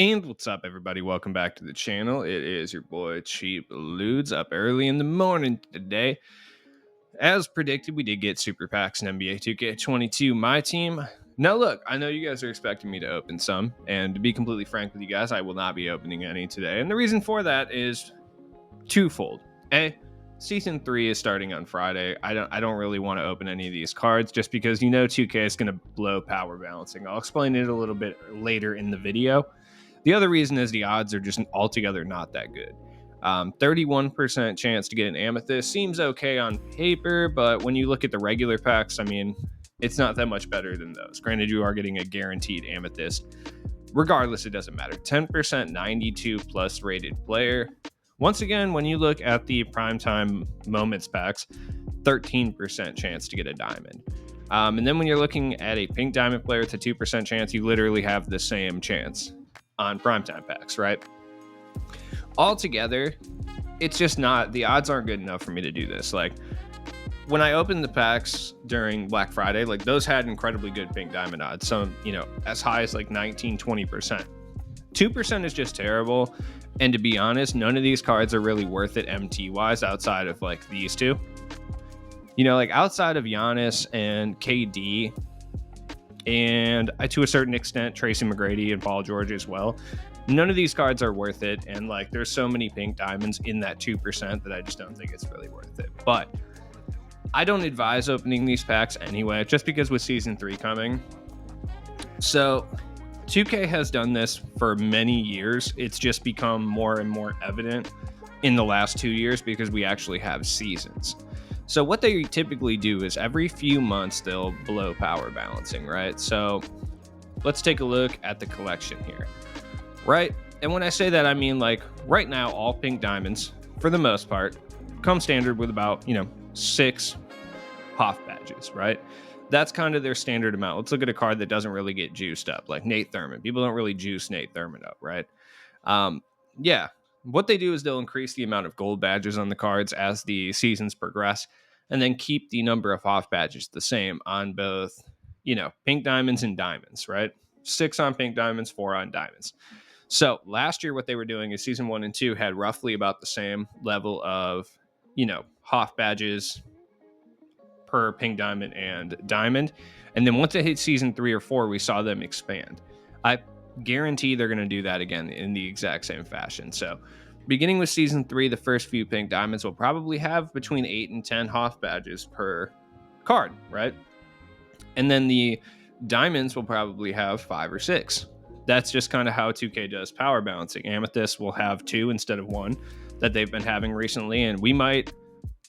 And what's up, everybody? Welcome back to the channel. It is your boy Cheap Ludes up early in the morning today. As predicted, we did get super packs in NBA 2K22. My team. Now, look, I know you guys are expecting me to open some, and to be completely frank with you guys, I will not be opening any today. And the reason for that is twofold. A, season 3 is starting on Friday. I don't really want to open any of these cards just because 2K is going to blow power balancing. I'll explain it a little bit later in the video. The other reason is the odds are just altogether not that good. 31% chance to get an amethyst seems okay on paper, but when you look at the regular packs, I mean, it's not that much better than those. Granted, you are getting a guaranteed amethyst. Regardless, it doesn't matter. 10% 92 plus rated player. Once again, when you look at the primetime moments packs, 13% chance to get a diamond. And then when you're looking at a pink diamond player, it's a 2% chance. You literally have the same chance on primetime packs, right? Altogether, it's just not, the odds aren't good enough for me to do this. Like, when I opened the packs during Black Friday, like those had incredibly good pink diamond odds. Some, as high as like 19, 20%. 2% is just terrible. And to be honest, none of these cards are really worth it MT wise outside of like these two. Like outside of Giannis and KD, and to a certain extent Tracy McGrady and Paul George as well, none of these cards are worth it. And like there's so many pink diamonds in that 2% that I just don't think it's really worth it. But I don't advise opening these packs anyway, just because with season 3 coming. So 2K has done this for many years. It's just become more and more evident in the last 2 years because we actually have seasons. So what they typically do is every few months they'll blow power balancing, right? So let's take a look at the collection here, right? And when I say that, I mean like right now, all pink diamonds, for the most part, come standard with about, 6 Hoff badges, right? That's kind of their standard amount. Let's look at a card that doesn't really get juiced up, like Nate Thurman. People don't really juice Nate Thurman up, right? Yeah. What they do is they'll increase the amount of gold badges on the cards as the seasons progress, and then keep the number of Hoff badges the same on both, pink diamonds and diamonds, right? 6 on pink diamonds, 4 on diamonds. So last year, what they were doing is season 1 and 2 had roughly about the same level of, Hoff badges per pink diamond and diamond. And then once it hit season 3 or 4, we saw them expand. I guarantee they're going to do that again in the exact same fashion. So beginning with season 3, the first few pink diamonds will probably have between 8 and 10 Hoff badges per card, right? And then the diamonds will probably have 5 or 6. That's just kind of how 2K does power balancing. Amethyst will have 2 instead of 1 that they've been having recently. And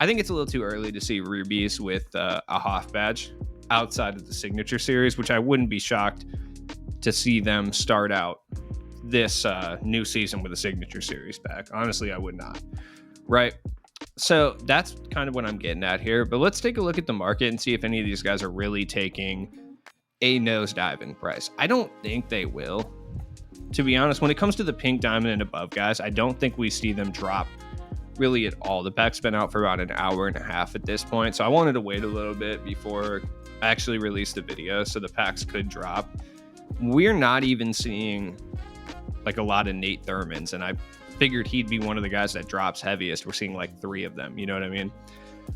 I think it's a little too early to see rubies with a Hoff badge outside of the signature series, which I wouldn't be shocked to see them start out this new season with a signature series pack. Honestly, I would not. Right? So that's kind of what I'm getting at here. But let's take a look at the market and see if any of these guys are really taking a nosedive in price. I don't think they will. To be honest, when it comes to the pink diamond and above guys, I don't think we see them drop really at all. The pack's been out for about an hour and a half at this point, so I wanted to wait a little bit before I actually released the video so the packs could drop. We're not even seeing like a lot of Nate Thurmans, and I figured he'd be one of the guys that drops heaviest. We're seeing like 3 of them, you know what I mean?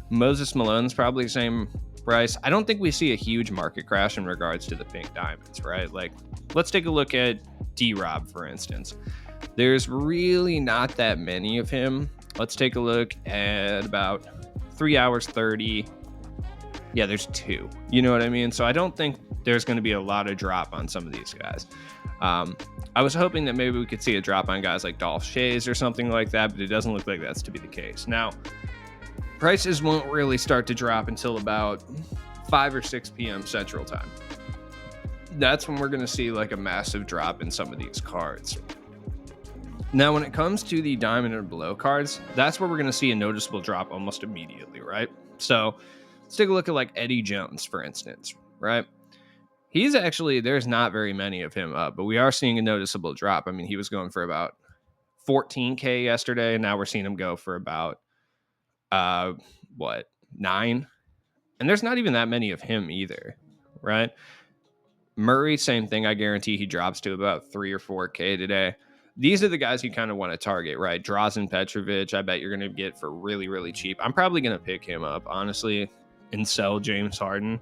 Moses Malone's probably the same price. I don't think we see a huge market crash in regards to the pink diamonds, right? Like, let's take a look at D-Rob, for instance. There's really not that many of him. Let's take a look at about 3 hours 30. Yeah, there's 2. You know what I mean? So I don't think there's going to be a lot of drop on some of these guys. I was hoping that maybe we could see a drop on guys like Dolph Shays or something like that, but it doesn't look like that's to be the case. Now, prices won't really start to drop until about 5 or 6 p.m. Central Time. That's when we're going to see like a massive drop in some of these cards. Now, when it comes to the diamond and below cards, that's where we're going to see a noticeable drop almost immediately, right? So let's take a look at like Eddie Jones, for instance, right? He's actually, there's not very many of him up, but we are seeing a noticeable drop. I mean, he was going for about 14K yesterday, and now we're seeing him go for about, 9? And there's not even that many of him either, right? Murray, same thing. I guarantee he drops to about 3 or 4K today. These are the guys you kind of want to target, right? Drazen Petrovic, I bet you're going to get for really, really cheap. I'm probably going to pick him up, honestly, and sell James Harden.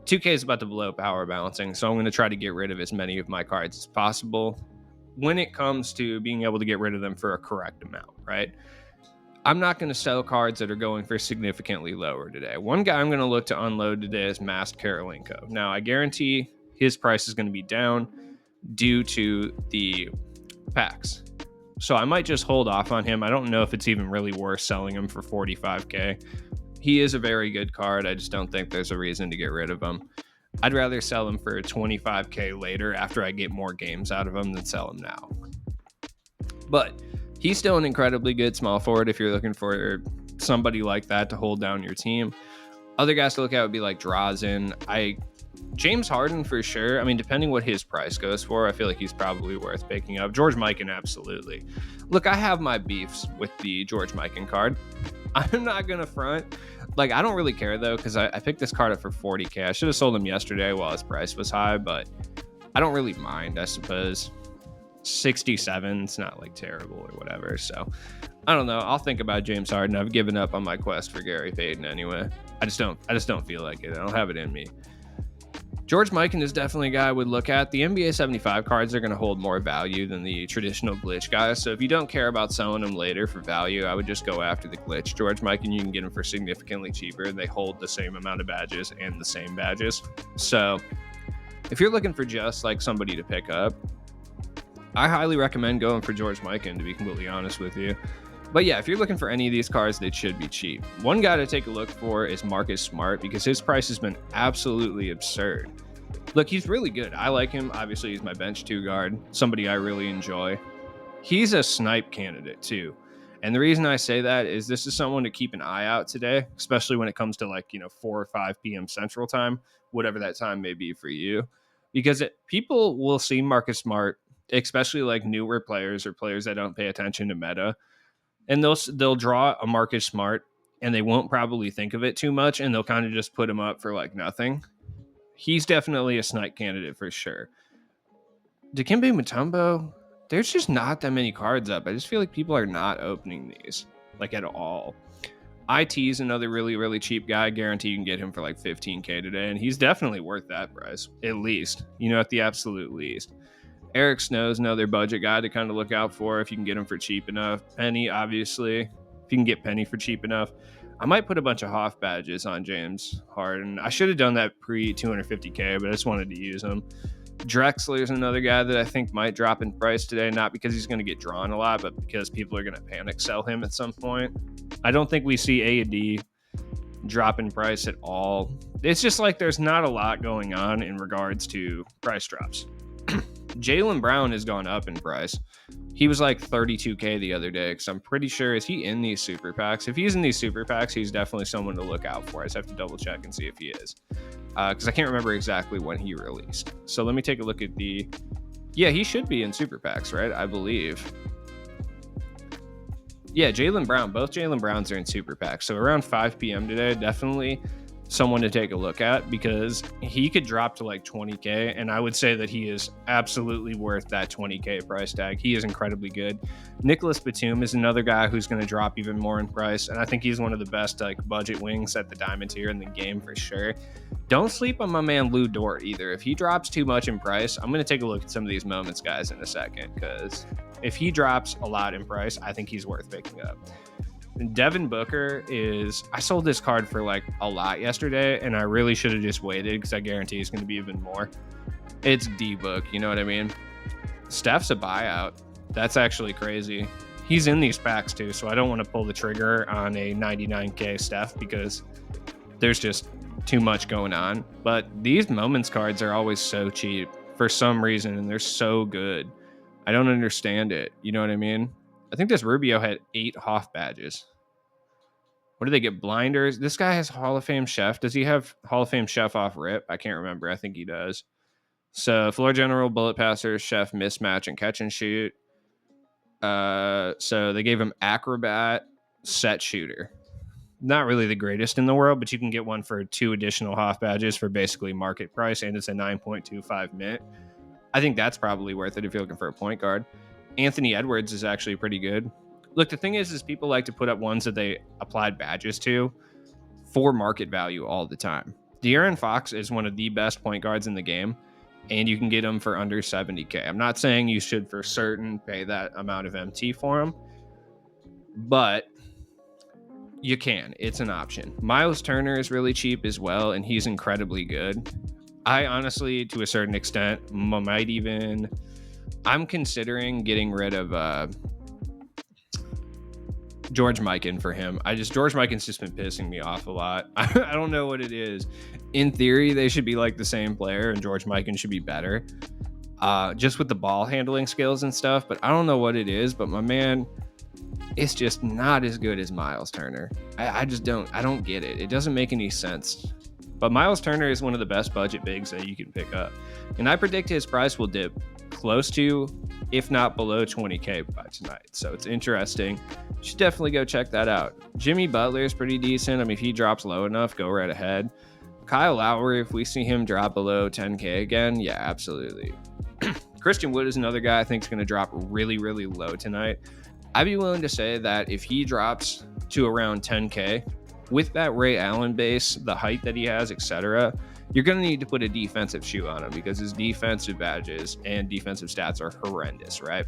2K is about to blow power balancing, so I'm going to try to get rid of as many of my cards as possible when it comes to being able to get rid of them for a correct amount, right? I'm not going to sell cards that are going for significantly lower today. One guy I'm going to look to unload today is Masked Karolinko. Now, I guarantee his price is going to be down due to the packs. So I might just hold off on him. I don't know if it's even really worth selling him for 45K. He is a very good card. I just don't think there's a reason to get rid of him. I'd rather sell him for 25K later after I get more games out of him than sell him now. But he's still an incredibly good small forward if you're looking for somebody like that to hold down your team. Other guys to look at would be like Drazen. James Harden for sure. I mean, depending what his price goes for, I feel like he's probably worth picking up. George Mikan, absolutely. Look, I have my beefs with the George Mikan card. I'm not going to front. Like, I don't really care, though, because I picked this card up for 40K. I should have sold him yesterday while his price was high, but I don't really mind, I suppose. 67, it's not, like, terrible or whatever. So, I don't know. I'll think about James Harden. I've given up on my quest for Gary Payton anyway. I just don't feel like it. I don't have it in me. George Mikan is definitely a guy I would look at. The NBA 75 cards are going to hold more value than the traditional glitch guys. So if you don't care about selling them later for value, I would just go after the glitch. George Mikan, you can get them for significantly cheaper. They hold the same amount of badges and the same badges. So if you're looking for just like somebody to pick up, I highly recommend going for George Mikan, to be completely honest with you. But yeah, if you're looking for any of these cards, they should be cheap. One guy to take a look for is Marcus Smart, because his price has been absolutely absurd. Look, he's really good. I like him. Obviously, he's my bench 2 guard, somebody I really enjoy. He's a snipe candidate too. And the reason I say that is this is someone to keep an eye out today, especially when it comes to 4 or 5 p.m. Central Time, whatever that time may be for you. Because people will see Marcus Smart, especially like newer players or players that don't pay attention to meta, and they'll draw a Marcus Smart and they won't probably think of it too much, and they'll kind of just put him up for like nothing. He's definitely a snipe candidate for sure. Dikembe Mutombo, there's just not that many cards up. I just feel like people are not opening these like at all. IT is another really, really cheap guy. I guarantee you can get him for like 15K today, and he's definitely worth that price, at least, at the absolute least. Eric Snow's another budget guy to kind of look out for if you can get him for cheap enough. Penny, obviously, if you can get Penny for cheap enough. I might put a bunch of Hoff badges on James Harden. I should have done that pre 250K, but I just wanted to use them. Drexler is another guy that I think might drop in price today, not because he's going to get drawn a lot, but because people are going to panic sell him at some point. I don't think we see A&D drop in price at all. It's just like there's not a lot going on in regards to price drops. Jaylen Brown has gone up in price. He was like 32K the other day, because I'm pretty sure, is he in these super packs? If he's in these super packs, he's definitely someone to look out for. I just have to double check and see if he is, because I can't remember exactly when he released. So let me take a look at yeah, he should be in super packs, right? I believe. Yeah, Jaylen Brown. Both Jaylen Browns are in super packs. So around 5 p.m. today, definitely someone to take a look at, because he could drop to like 20K, and I would say that he is absolutely worth that 20K price tag. He is incredibly good. Nicholas Batum is another guy who's going to drop even more in price, and I think he's one of the best like budget wings at the diamond tier in the game for sure. Don't sleep on my man Lou Dort either. If he drops too much in price, I'm going to take a look at some of these moments guys in a second, because if he drops a lot in price, I think he's worth picking up. Devin Booker I sold this card for like a lot yesterday, and I really should have just waited, because I guarantee it's going to be even more. It's D-Book, you know what I mean? Steph's a buyout. That's actually crazy. He's in these packs too, so I don't want to pull the trigger on a 99K Steph, because there's just too much going on. But these moments cards are always so cheap for some reason, and they're so good. I don't understand it. You know what I mean? I think this Rubio had 8 Hoff badges. What do they get? Blinders. This guy has Hall of Fame Chef. Does he have Hall of Fame Chef off rip? I can't remember. I think he does. So Floor General, Bullet Passer, Chef, Mismatch, and Catch and Shoot. So they gave him Acrobat, Set Shooter. not really the greatest in the world, but you can get one for 2 additional Hoff badges for basically market price, and it's a 9.25 mint. I think that's probably worth it if you're looking for a point guard. Anthony Edwards is actually pretty good. Look, the thing is people like to put up ones that they applied badges to for market value all the time. De'Aaron Fox is one of the best point guards in the game, and you can get him for under 70K. I'm not saying you should for certain pay that amount of MT for him, but you can. It's an option. Miles Turner is really cheap as well, and he's incredibly good. I honestly, to a certain extent, I'm considering getting rid of George Mikan for him. George Mikan's just been pissing me off a lot. I don't know what it is. In theory, they should be like the same player, and George Mikan should be better, just with the ball handling skills and stuff. But I don't know what it is. But my man, it's just not as good as Miles Turner. I don't get it. It doesn't make any sense. But Miles Turner is one of the best budget bigs that you can pick up. And I predict his price will dip close to, if not below 20K by tonight. So it's interesting. You should definitely go check that out. Jimmy Butler is pretty decent. I mean, if he drops low enough, go right ahead. Kyle Lowry, if we see him drop below 10K again, yeah, absolutely. Christian Wood is another guy I think is going to drop really, really low tonight. I'd be willing to say that if he drops to around 10K, with that Ray Allen base, the height that he has, etc., you're going to need to put a defensive shoe on him because his defensive badges and defensive stats are horrendous, right?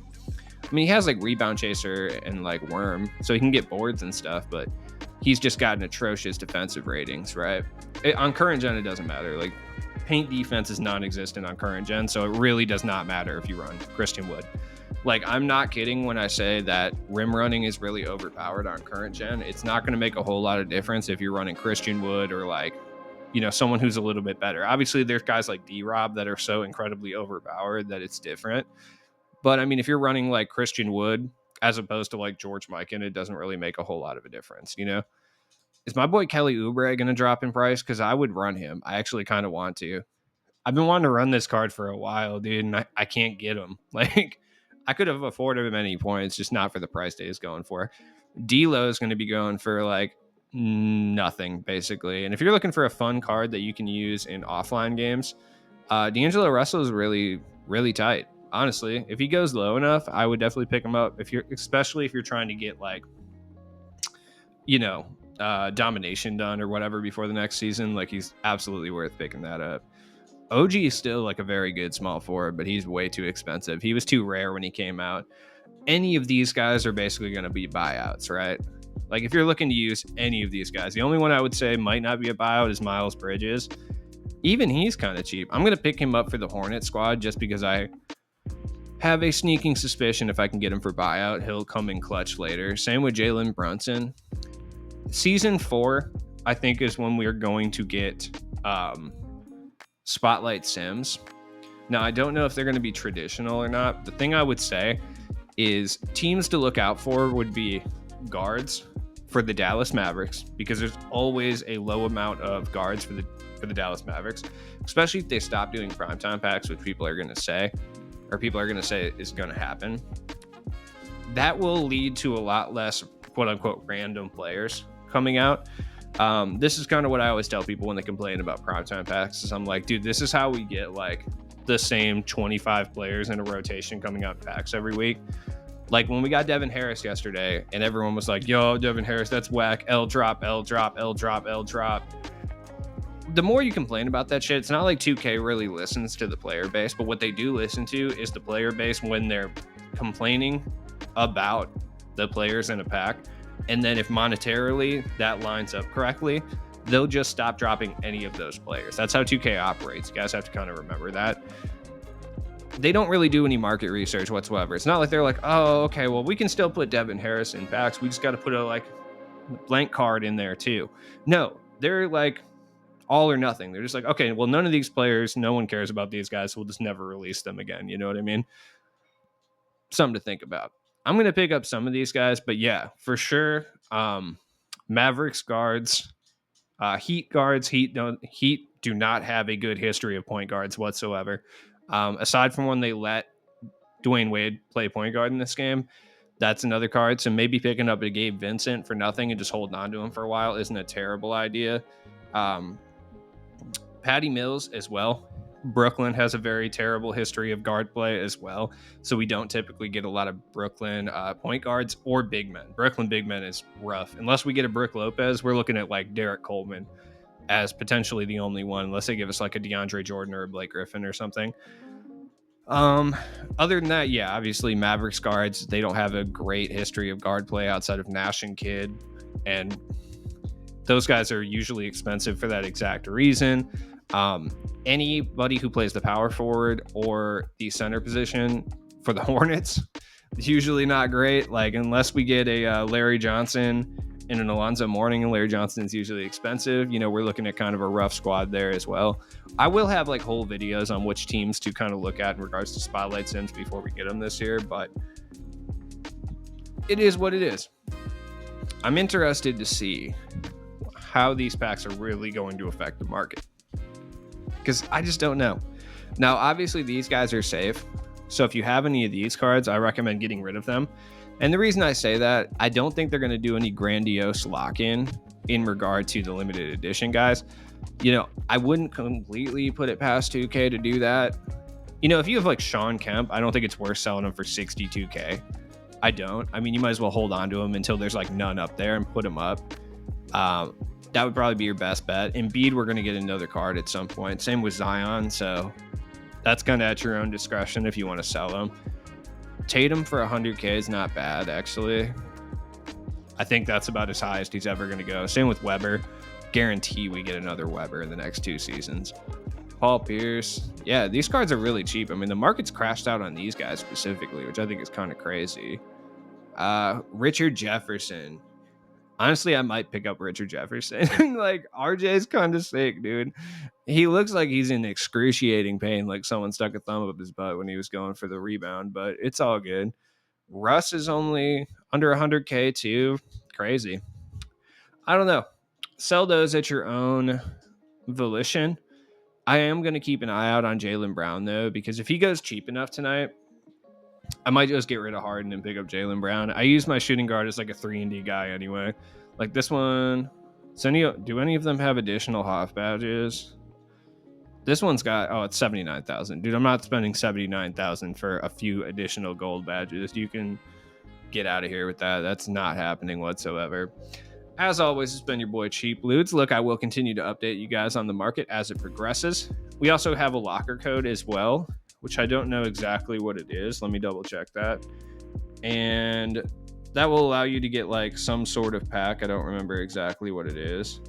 I mean, he has like rebound chaser and like worm, so he can get boards and stuff, but he's just gotten atrocious defensive ratings, right? On current gen, it doesn't matter. Like, paint defense is non-existent on current gen, so it really does not matter if you run Christian Wood. Like, I'm not kidding when I say that rim running is really overpowered on current gen. It's not going to make a whole lot of difference if you're running Christian Wood or like, you know, someone who's a little bit better. Obviously, there's guys like D-Rob that are so incredibly overpowered that it's different. But I mean, if you're running like Christian Wood as opposed to like George Mikan, it doesn't really make a whole lot of a difference, you know? Is my boy Kelly Oubre going to drop in price? Because I would run him. I actually kind of want to. I've been wanting to run this card for a while, dude, and I can't get him. Like, I could have afforded him any points, just not for the price that he's going for. D'Lo is going to be going for like nothing, basically. And if you're looking for a fun card that you can use in offline games, D'Angelo Russell is really, really tight. Honestly, if he goes low enough, I would definitely pick him up. Especially if you're trying to get like, you know, domination done or whatever before the next season, like he's absolutely worth picking that up. OG is still like a very good small forward, but he's way too expensive. He was too rare when he came out. Any of these guys are basically going to be buyouts, right? Like if you're looking to use any of these guys, the only one I would say might not be a buyout is Miles Bridges. Even he's kind of cheap. I'm going to pick him up for the Hornet squad just because I have a sneaking suspicion if I can get him for buyout, he'll come in clutch later. Same with Jalen Brunson. Season 4, I think, is when we're going to get Spotlight Sims. Now, I don't know if they're going to be traditional or not. The thing I would say is teams to look out for would be guards for the Dallas Mavericks, because there's always a low amount of guards for the Dallas Mavericks, especially if they stop doing primetime packs, which people are going to say is going to happen. That will lead to a lot less quote unquote random players coming out. This is kind of what I always tell people when they complain about primetime packs is I'm like, dude, this is how we get like the same 25 players in a rotation coming out in packs every week. Like when we got Devin Harris yesterday and everyone was like, yo, Devin Harris, that's whack. L drop. The more you complain about that shit, it's not like 2K really listens to the player base, but what they do listen to is the player base when they're complaining about the players in a pack. And then if monetarily that lines up correctly, they'll just stop dropping any of those players. That's how 2K operates. You guys have to kind of remember that. They don't really do any market research whatsoever. It's not like they're like, oh, okay, well, we can still put Devin Harris in packs. We just got to put a like blank card in there too. No, they're like all or nothing. They're just like, okay, well, none of these players, no one cares about these guys, so we'll just never release them again. You know what I mean? Something to think about. I'm going to pick up some of these guys, but yeah, for sure. Mavericks guards, Heat guards. Heat do not have a good history of point guards whatsoever. Aside from when they let Dwayne Wade play point guard in this game, That's another card. So maybe picking up a Gabe Vincent for nothing and just holding on to him for a while isn't a terrible idea. Um, Patty Mills as well. Brooklyn has a very terrible history of guard play as well. So we don't typically get a lot of Brooklyn point guards or big men. Brooklyn big men is rough. Unless we get a Brook Lopez, we're looking at like Derek Coleman as potentially the only one, unless they give us like a DeAndre Jordan or a Blake Griffin or something. Other than that, yeah, obviously Mavericks guards, they don't have a great history of guard play outside of Nash and Kidd. And those guys are usually expensive for that exact reason. Anybody who plays the power forward or the center position for the Hornets is usually not great. Like, unless we get a Larry Johnson and an Alonzo Mourning, and Larry Johnson's usually expensive. You know, we're looking at kind of a rough squad there as well. I will have like whole videos on which teams to kind of look at in regards to spotlight sims before we get them this year, but it is what it is. I'm interested to see how these packs are really going to affect the market, because I just don't know. Now, obviously, these guys are safe. So if you have any of these cards, I recommend getting rid of them. And the reason I say that, I don't think they're going to do any grandiose lock-in regard to the limited edition guys. You know, I wouldn't completely put it past 2K to do that. You know, if you have like Sean Kemp, I don't think it's worth selling him for 62K. I don't. I mean, you might as well hold on to him until there's like none up there and put him up. That would probably be your best bet. Embiid, we're going to get another card at some point. Same with Zion. So that's kind of at your own discretion if you want to sell them. Tatum for 100K is not bad, actually. I think that's about as high as he's ever going to go. Same with Weber. Guarantee we get another Weber in the next 2 seasons. Paul Pierce. Yeah, these cards are really cheap. I mean, the market's crashed out on these guys specifically, which I think is kind of crazy. Richard Jefferson. Honestly, I might pick up Richard Jefferson. Like, RJ's kind of sick, dude. He looks like he's in excruciating pain, like someone stuck a thumb up his butt when he was going for the rebound, but it's all good. Russ is only under 100K too. Crazy. I don't know. Sell those at your own volition. I am going to keep an eye out on Jaylen Brown, though, because if he goes cheap enough tonight, I might just get rid of Harden and pick up Jaylen Brown. I use my shooting guard as like a 3-and-D guy anyway. Like this one. Do any of them have additional Hoff badges? This one's got, it's 79,000. Dude, I'm not spending 79,000 for a few additional gold badges. You can get out of here with that. That's not happening whatsoever. As always, it's been your boy Cheap Ludes. Look, I will continue to update you guys on the market as it progresses. We also have a locker code as well, which I don't know exactly what it is. Let me double check that. And that will allow you to get like some sort of pack. I don't remember exactly what it is.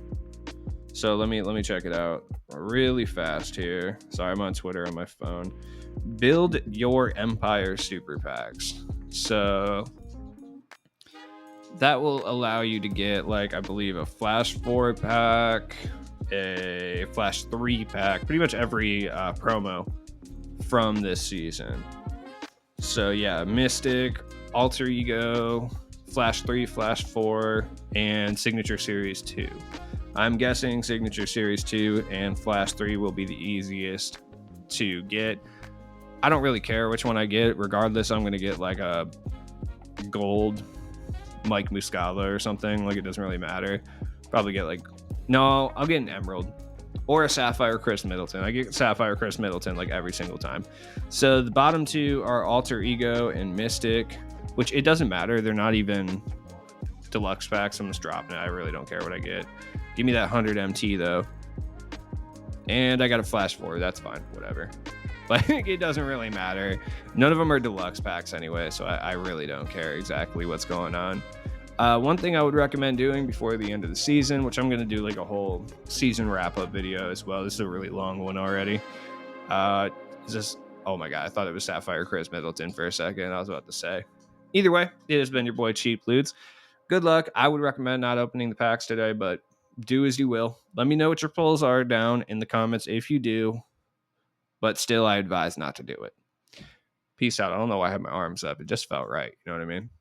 So let me check it out really fast here. Sorry, I'm on Twitter on my phone. Build your Empire super packs. So that will allow you to get, like, I believe a Flash 4 pack, a Flash 3 pack, pretty much every promo from this season. So yeah, Mystic, Alter Ego, Flash 3, Flash 4, and Signature Series 2. I'm guessing Signature Series 2 and Flash 3 will be the easiest to get. I don't really care which one I get. Regardless, I'm going to get like a gold Mike Muscala or something. Like, it doesn't really matter. Probably get like, no, I'll get an emerald or a sapphire Chris Middleton. I get sapphire Chris Middleton like every single time. So the bottom two are Alter Ego and Mystic, which it doesn't matter. They're not even deluxe packs. I'm just dropping it. I really don't care what I get. Give me that 100 MT though. And I got a Flash 4. That's fine. Whatever. Like, it doesn't really matter. None of them are deluxe packs anyway, so I really don't care exactly what's going on. One thing I would recommend doing before the end of the season, which I'm going to do like a whole season wrap-up video as well. This is a really long one already. Is this... Oh my god, I thought it was Sapphire Chris Middleton for a second. I was about to say. Either way, it has been your boy Cheap Ludes. Good luck. I would recommend not opening the packs today, but do as you will. Let me know what your pulls are down in the comments if you do. But still, I advise not to do it. Peace out. I don't know why I have my arms up. It just felt right. You know what I mean?